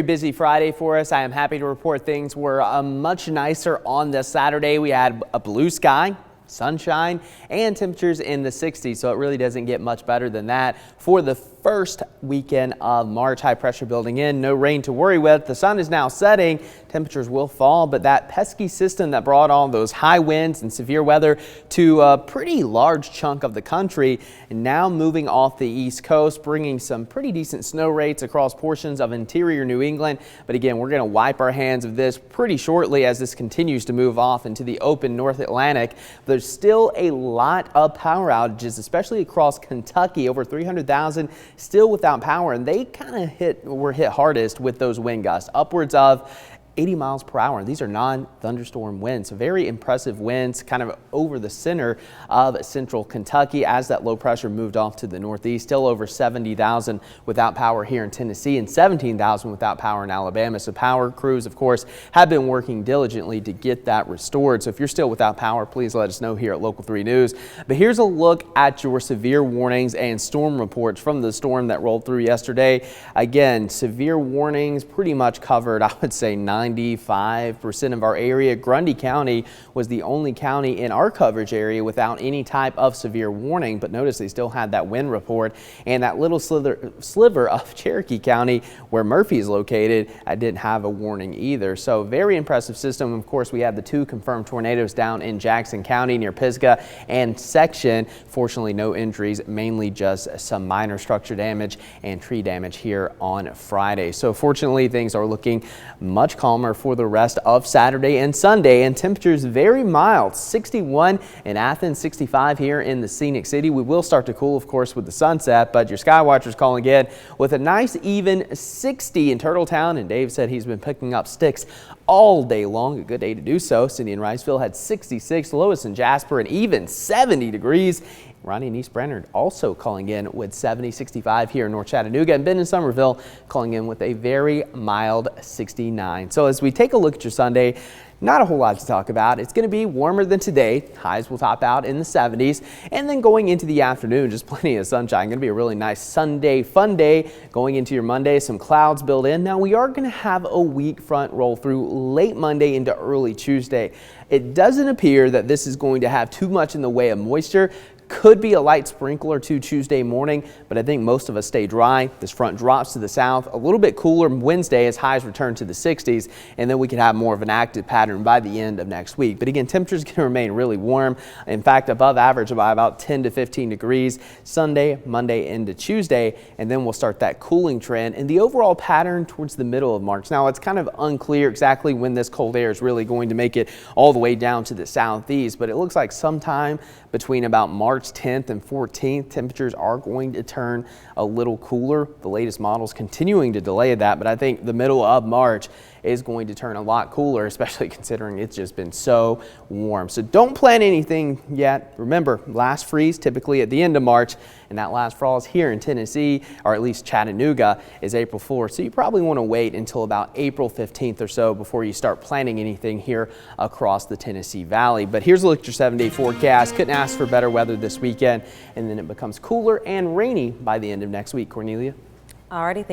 Busy Friday for us. I am happy to report things were much nicer on this Saturday. We had a blue sky, sunshine, and temperatures in the 60s, so it really doesn't get much better than that for the first weekend of March. High pressure building in, no rain to worry with. The sun is now setting. Temperatures will fall, but that pesky system that brought all those high winds and severe weather to a pretty large chunk of the country and now moving off the East Coast, bringing some pretty decent snow rates across portions of interior New England. But again, we're going to wipe our hands of this pretty shortly as this continues to move off into the open North Atlantic. There's still a lot of power outages, especially across Kentucky. Over 300,000 still without power, and they kind of were hit hardest with those wind gusts, upwards of 80 miles per hour. These are non-thunderstorm winds, so very impressive winds kind of over the center of central Kentucky as that low pressure moved off to the northeast. Still over 70,000 without power here in Tennessee and 17,000 without power in Alabama. So power crews, of course, have been working diligently to get that restored. So if you're still without power, please let us know here at Local 3 News. But here's a look at your severe warnings and storm reports from the storm that rolled through yesterday. Again, severe warnings pretty much covered, I would say, 95% of our area. Grundy County was the only county in our coverage area without any type of severe warning, but notice they still had that wind report, and that little sliver of Cherokee County where Murphy is located, I didn't have a warning either. So very impressive system. Of course, we had the 2 confirmed tornadoes down in Jackson County near Pisgah and Section. Fortunately, no injuries, mainly just some minor structure damage and tree damage here on Friday. So fortunately, things are looking much calmer for the rest of Saturday and Sunday, and temperatures very mild. 61 in Athens, 65 here in the Scenic City. We will start to cool, of course, with the sunset, but your sky watchers calling in with a nice even 60 in Turtletown, and Dave said he's been picking up sticks all day long. A good day to do so. Cindy in Riceville had 66, Lois and Jasper, and even 70 degrees. Ronnie and East Brainerd also calling in with 70, 65 here in North Chattanooga, and Ben in Somerville calling in with a very mild 69. So as we take a look at your Sunday, not a whole lot to talk about. It's going to be warmer than today. Highs will top out in the 70s. And then going into the afternoon, just plenty of sunshine. Going to be a really nice Sunday fun day. Going into your Monday, some clouds build in. Now we are going to have a weak front roll through late Monday into early Tuesday. It doesn't appear that this is going to have too much in the way of moisture. Could be a light sprinkle or two Tuesday morning, but I think most of us stay dry. This front drops to the south, a little bit cooler Wednesday as highs return to the 60s, and then we could have more of an active pattern by the end of next week. But again, temperatures going to remain really warm. In fact, above average by about 10 to 15 degrees Sunday, Monday into Tuesday, and then we'll start that cooling trend and the overall pattern towards the middle of March. Now, it's kind of unclear exactly when this cold air is really going to make it all the way down to the southeast, but it looks like sometime between about March 10th and 14th, temperatures are going to turn a little cooler. The latest models continuing to delay that, but I think the middle of March is going to turn a lot cooler, especially considering it's just been so warm. So don't plan anything yet. Remember, last freeze typically at the end of March, and that last frost here in Tennessee, or at least Chattanooga, is April 4th. So you probably want to wait until about April 15th or so before you start planning anything here across the Tennessee Valley. But here's a look at your 7-day forecast. Couldn't ask for better weather this weekend, and then it becomes cooler and rainy by the end of next week. Cornelia? Alrighty.